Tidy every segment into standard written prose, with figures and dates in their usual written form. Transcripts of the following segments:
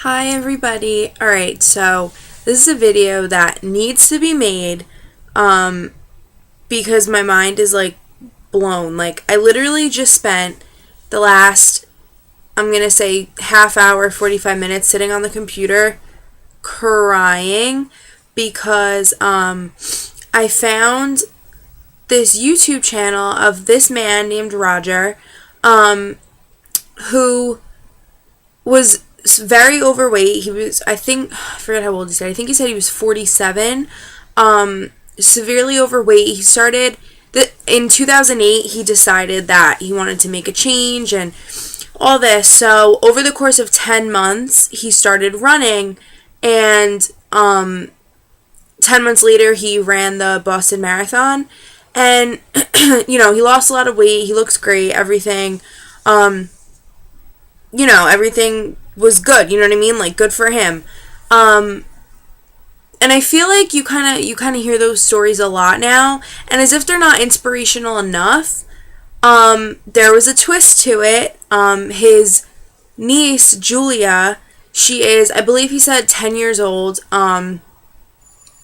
Hi everybody. Alright, so this is a video that needs to be made because my mind is like blown. Like I literally just spent the last, I'm going to say half hour, 45 minutes sitting on the computer crying because I found this YouTube channel of this man named Roger who was very overweight. He was, I forget how old he said. I think he said he was 47. Severely overweight. He started, in 2008, he decided that he wanted to make a change and all this. So, over the course of 10 months, he started running. And 10 months later, he ran the Boston Marathon. And, he lost a lot of weight. He looks great. Everything. Everything was good, you know what I mean? Like, good for him. And I feel like you kind of hear those stories a lot now, and as if they're not inspirational enough, there was a twist to it. His niece, Julia, she is, I believe he said 10 years old, has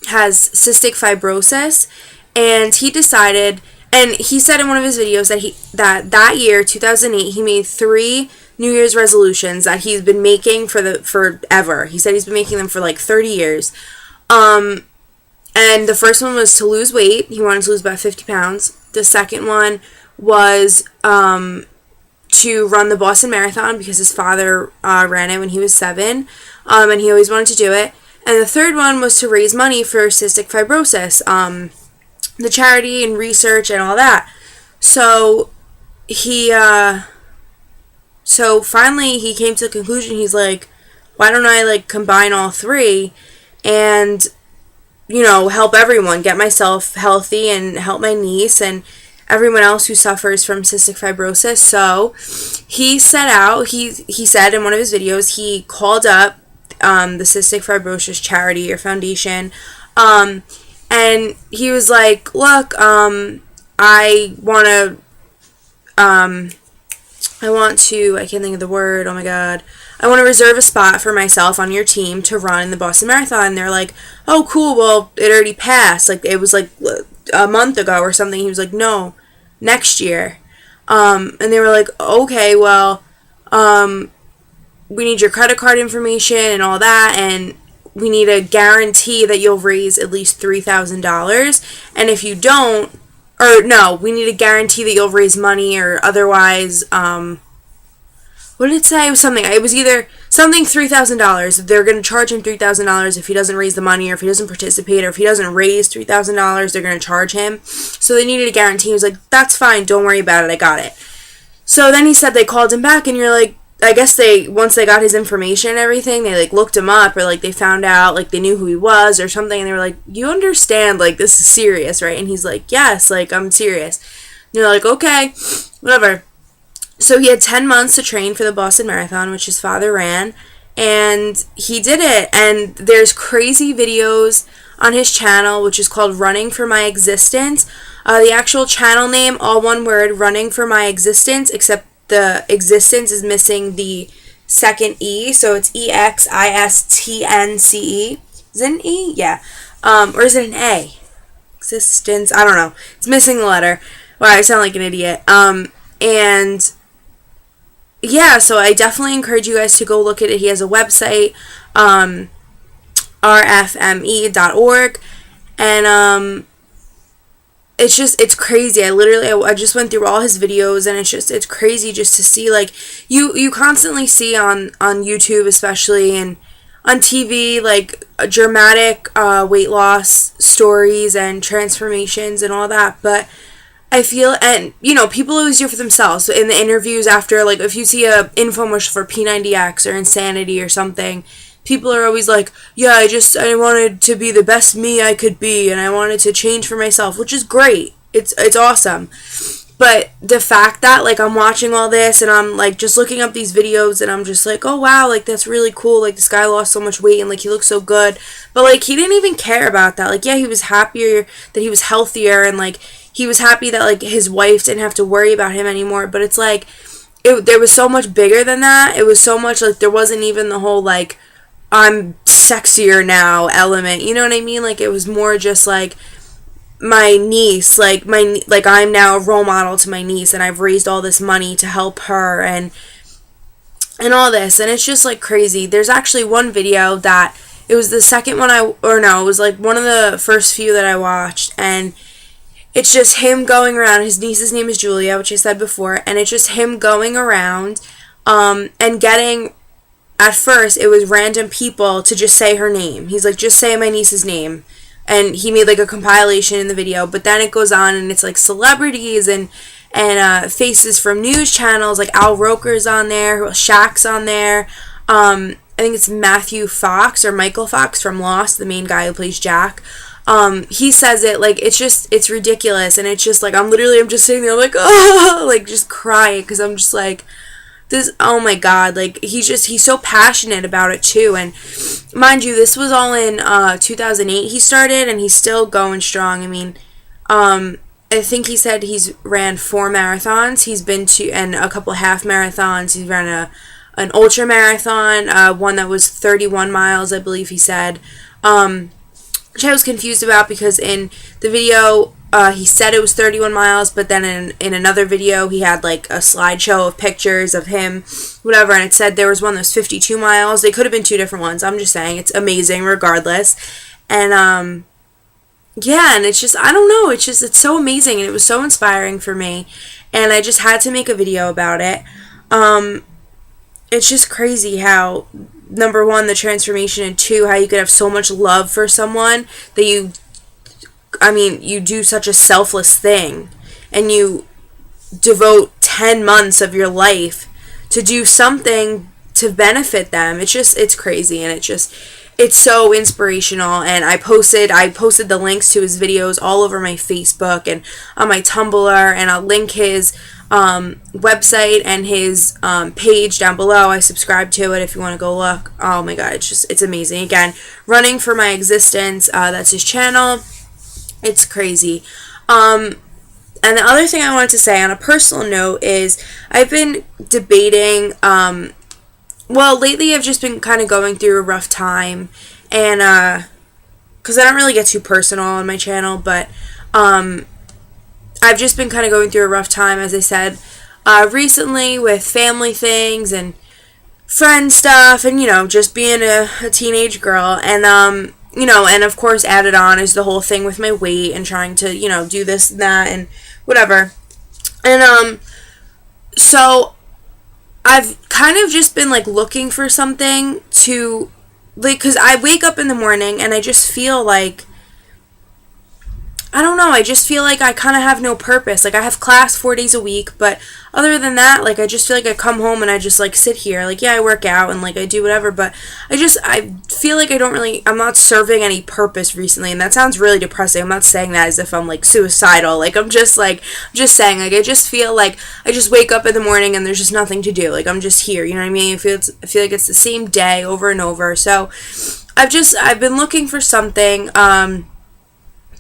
cystic fibrosis, and he decided, and he said in one of his videos that year, 2008, he made 3 New Year's resolutions that he's been making forever. He said he's been making them for like 30 years. And the first one was to lose weight. He wanted to lose about 50 pounds. The second one was to run the Boston Marathon because his father ran it when he was 7. And he always wanted to do it. And the third one was to raise money for cystic fibrosis, the charity and research and all that. So So finally he came to the conclusion, he's like, why don't I like combine all 3 and, help everyone, get myself healthy and help my niece and everyone else who suffers from cystic fibrosis. So he set out, he said in one of his videos, he called up the cystic fibrosis charity or foundation, and he was like, look, I can't think of the word, oh my god, I want to reserve a spot for myself on your team to run the Boston Marathon. And they're like, oh cool, well it already passed, like it was like a month ago or something. He was like, no, next year. And they were like, okay, well, we need your credit card information and all that, and we need a guarantee that you'll raise at least $3,000, and if you don't, or no, we need a guarantee that you'll raise money, or otherwise, what did it say? It was something. It was either something $3,000. They're going to charge him $3,000 if he doesn't raise the money, or if he doesn't participate, or if he doesn't raise $3,000, they're going to charge him. So they needed a guarantee. He was like, that's fine, don't worry about it, I got it. So then he said they called him back, and you're like, I guess once they got his information and everything, they like looked him up, or like they found out, like they knew who he was or something, and they were like, you understand, like this is serious, right? And he's like, yes, like I'm serious. And they're like, okay, whatever. So he had 10 months to train for the Boston Marathon, which his father ran, and he did it. And there's crazy videos on his channel, which is called RunningForMyExistnce. The actual channel name, all one word, RunningForMyExistnce, except the existence is missing the second E, so it's EXISTNCE. Is it an E? Yeah. Or is it an A? Existence, I don't know. It's missing the letter. Wow, I sound like an idiot. And yeah, so I definitely encourage you guys to go look at it. He has a website, rfme.org, and it's crazy. I just went through all his videos, and it's crazy just to see, like, you constantly see on YouTube especially, and on TV, like, dramatic weight loss stories and transformations and all that, but I feel, and, people always do it for themselves. So in the interviews after, like, if you see a infomercial for P90X or Insanity or something, people are always like, yeah, I wanted to be the best me I could be, and I wanted to change for myself, which is great. It's awesome. But the fact that, like, I'm watching all this, and I'm, like, just looking up these videos, and I'm just like, oh, wow, like, that's really cool. Like, this guy lost so much weight, and, like, he looks so good. But, like, he didn't even care about that. Like, yeah, he was happier that he was healthier, and, like, he was happy that, like, his wife didn't have to worry about him anymore. But it's, like, there was so much bigger than that. It was so much, like, there wasn't even the whole, like, I'm sexier now element, you know what I mean? Like, it was more just like my niece, like I'm now a role model to my niece, and I've raised all this money to help her, and all this, and it's just like crazy. There's actually one video that, it was the second one it was like one of the first few that I watched, and it's just him going around. His niece's name is Julia, which I said before, and it's just him going around and getting, at first, it was random people to just say her name. He's like, just say my niece's name. And he made like a compilation in the video, but then it goes on and it's like celebrities and faces from news channels, like Al Roker's on there, Shaq's on there. I think it's Matthew Fox or Michael Fox from Lost, the main guy who plays Jack. He says it, like, it's ridiculous, and it's just like, I'm just sitting there like, oh, like, just crying, because I'm just like, this, oh my god, like, he's so passionate about it too. And mind you, this was all in 2008 he started, and he's still going strong. I mean, I think he said he's ran 4 marathons, he's been to, and a couple half marathons, he's ran an ultra marathon, one that was 31 miles, I believe he said, which I was confused about, because in the video, he said it was 31 miles, but then in another video, he had like a slideshow of pictures of him, whatever, and it said there was one that was 52 miles. They could have been 2 different ones. I'm just saying, it's amazing regardless. And, yeah, and it's just, I don't know, it's so amazing, and it was so inspiring for me, and I just had to make a video about it. It's just crazy how, number one, the transformation, and 2, how you could have so much love for someone that you do such a selfless thing, and you devote 10 months of your life to do something to benefit them. It's crazy, and it's so inspirational. And I posted the links to his videos all over my Facebook and on my Tumblr, and I'll link his website and his page down below. I subscribe to it if you want to go look. Oh my god, it's amazing. Again, Running for My Existence, that's his channel. It's crazy. And the other thing I wanted to say on a personal note is, I've been debating, well, lately I've just been kind of going through a rough time, and, because I don't really get too personal on my channel, but, I've just been kind of going through a rough time, as I said, recently, with family things, and friend stuff, and, just being a teenage girl, and, and of course added on is the whole thing with my weight, and trying to, do this and that, and whatever, and, so, I've kind of just been, like, looking for something to, like, because I wake up in the morning, and I just feel like, I don't know, I just feel like I kind of have no purpose. Like, I have class 4 days a week, but other than that, like, I just feel like I come home and I just, like, sit here. Like, yeah, I work out and, like, I do whatever, but I feel like I'm not serving any purpose recently, and that sounds really depressing. I'm not saying that as if I'm, like, suicidal. Like, I'm just saying, like, I just feel like I just wake up in the morning and there's just nothing to do. Like, I'm just here, you know what I mean? I feel like it's the same day over and over. So, I've been looking for something,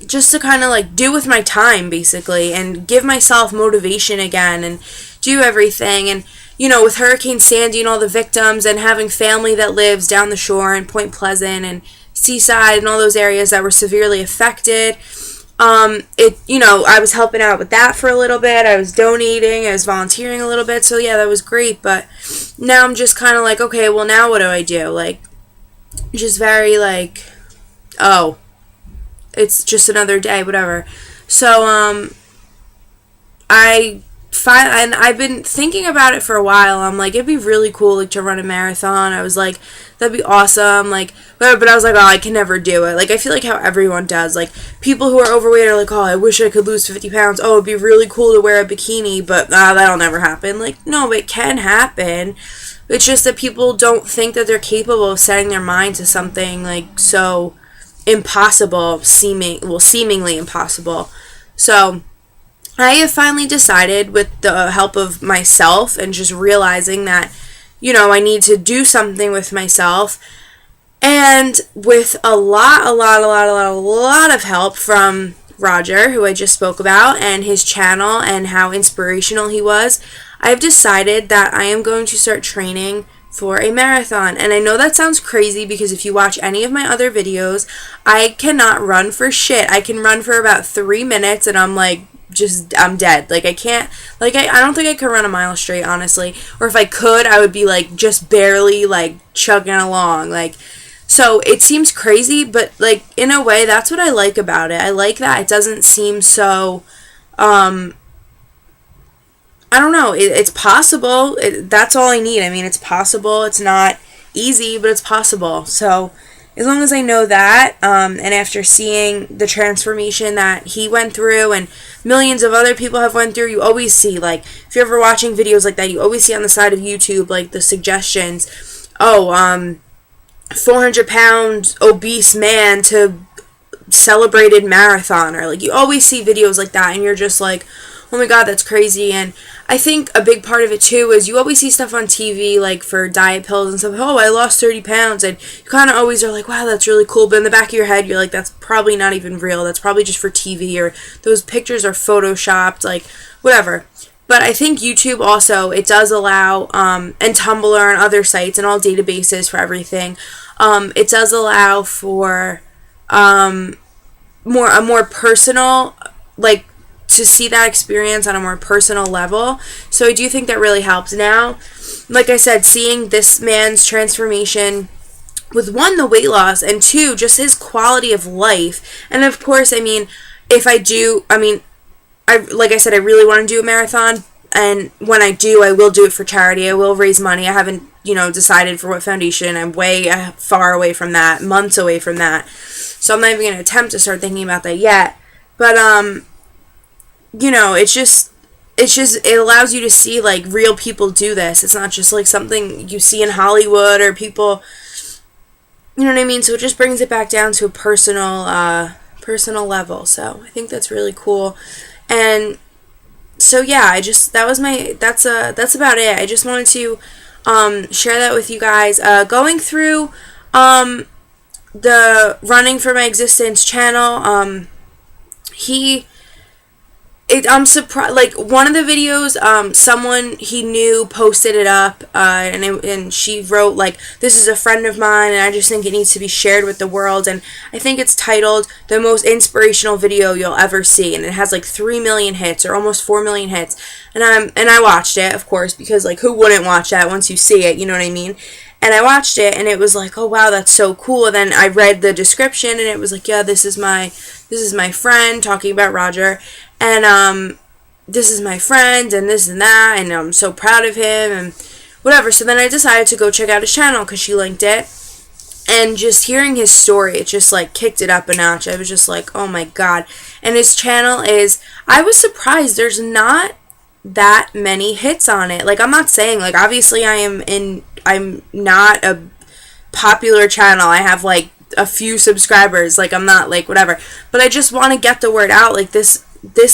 just to kind of, like, do with my time, basically, and give myself motivation again, and do everything. And, with Hurricane Sandy and all the victims, and having family that lives down the shore in Point Pleasant and Seaside and all those areas that were severely affected, I was helping out with that for a little bit. I was donating, I was volunteering a little bit, so yeah, that was great. But now I'm just kind of like, okay, well, now what do I do? Like, just very, like, oh, it's just another day, whatever. So, I've been thinking about it for a while. I'm like, it'd be really cool, like, to run a marathon. I was like, that'd be awesome, like, but I was like, oh, I can never do it. Like, I feel like how everyone does, like, people who are overweight are like, oh, I wish I could lose 50 pounds. Oh, it'd be really cool to wear a bikini, but that'll never happen. Like, no, it can happen. It's just that people don't think that they're capable of setting their mind to something, like, so impossible, seemingly impossible. So, I have finally decided, with the help of myself and just realizing that, I need to do something with myself, and with a lot of help from Roger, who I just spoke about, and his channel, and how inspirational he was, I've decided that I am going to start training for a marathon. And I know that sounds crazy because if you watch any of my other videos, I cannot run for shit. I can run for about 3 minutes and I'm like, I'm dead. Like, I can't, like, I don't think I could run a mile straight, honestly. Or if I could, I would be like just barely like chugging along. Like, so it seems crazy, but like in a way, that's what I like about it. I like that it doesn't seem so, I don't know, it's possible. That's all I need. I mean, it's possible. It's not easy, but it's possible. So as long as I know that, and after seeing the transformation that he went through and millions of other people have went through, you always see, like, if you're ever watching videos like that, you always see on the side of YouTube, like, the suggestions, 400-pound obese man to celebrated marathon, or, like, you always see videos like that, and you're just like, oh my god, that's crazy. And I think a big part of it too is you always see stuff on TV like for diet pills and stuff. Oh, I lost 30 pounds. And you kind of always are like, wow, that's really cool. But in the back of your head, you're like, that's probably not even real. That's probably just for TV, or those pictures are photoshopped, like whatever. But I think YouTube also, it does allow, and Tumblr and other sites and all databases for everything, it does allow for a more personal, like, to see that experience on a more personal level. So I do think that really helps. Now, like I said, seeing this man's transformation with, one, the weight loss, and two, just his quality of life. And of course, I mean, like I said, I really want to do a marathon, and when I do, I will do it for charity. I will raise money. I haven't, decided for what foundation. I'm way far away from that, months away from that. So I'm not even going to attempt to start thinking about that yet. But, it allows you to see, like, real people do this. It's not just, like, something you see in Hollywood or people, you know what I mean? So it just brings it back down to a personal level. So I think that's really cool. And so, yeah, that's about it. I just wanted to, share that with you guys. Going through, the Running for My Existence channel, I'm surprised, like, one of the videos, someone he knew posted it up, and she wrote, like, this is a friend of mine, and I just think it needs to be shared with the world, and I think it's titled, the most inspirational video you'll ever see, and it has, like, 3 million hits, or almost 4 million hits, and I watched it, of course, because, like, who wouldn't watch that once you see it, you know what I mean? And I watched it, and it was like, oh, wow, that's so cool. And then I read the description, and it was like, yeah, this is my friend, talking about Roger, and this is my friend, and this and that, and I'm so proud of him, and whatever. So then I decided to go check out his channel, because she linked it, and just hearing his story, it just, like, kicked it up a notch. I was just like, oh my god. And his channel I was surprised, there's not that many hits on it. Like, I'm not saying, like, obviously I'm not a popular channel. I have, like, a few subscribers. Like, I'm not, like, whatever. But I just want to get the word out. Like, this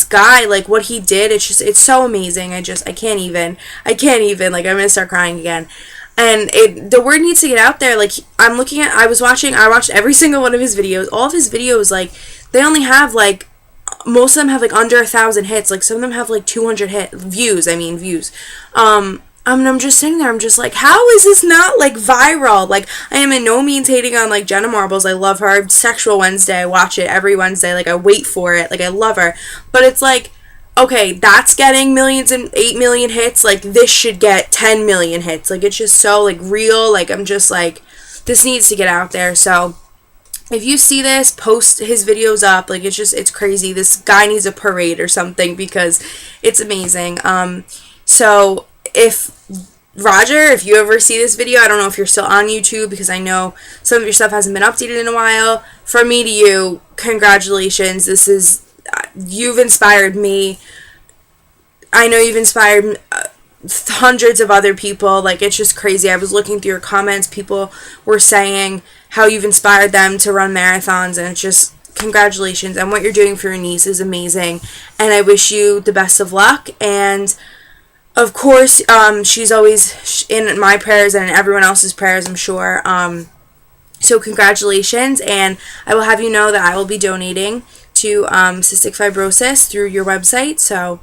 guy, like, what he did, it's so amazing. I can't even. Like, I'm going to start crying again. And the word needs to get out there. Like, I watched every single one of his videos. All of his videos, like, they only have, like, most of them have, like, under 1,000 hits. Like, some of them have, like, 200 views. I'm just sitting there, I'm just like, how is this not, like, viral? Like, I am in no means hating on, like, Jenna Marbles. I love her. Sexual Wednesday, I watch it every Wednesday. Like, I wait for it. Like, I love her. But it's like, okay, that's getting millions and 8 million hits. Like, this should get 10 million hits. Like, it's just so, like, real. Like, I'm just like, this needs to get out there. So if you see this, post his videos up. Like, it's crazy. This guy needs a parade or something, because it's amazing. So if you ever see this video, I don't know if you're still on YouTube, because I know some of your stuff hasn't been updated in a while. From me to you, congratulations. You've inspired me. I know you've inspired hundreds of other people. Like, it's just crazy. I was looking through your comments. People were saying how you've inspired them to run marathons, and it's just, congratulations. And what you're doing for your niece is amazing. And I wish you the best of luck. And of course, she's always in my prayers and in everyone else's prayers, I'm sure. So congratulations, and I will have you know that I will be donating to cystic fibrosis through your website, so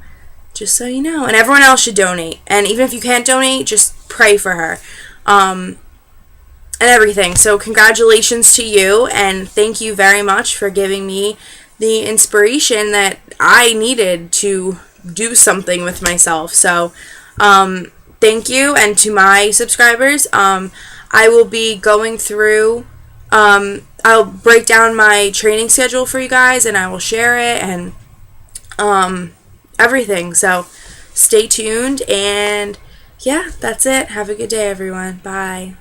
just so you know. And everyone else should donate. And even if you can't donate, just pray for her. and everything. So congratulations to you, and thank you very much for giving me the inspiration that I needed to do something with myself. So thank you. And to my subscribers, I will be going through, I'll break down my training schedule for you guys, and I will share it, and everything. So stay tuned, and yeah, that's it. Have a good day, everyone. Bye.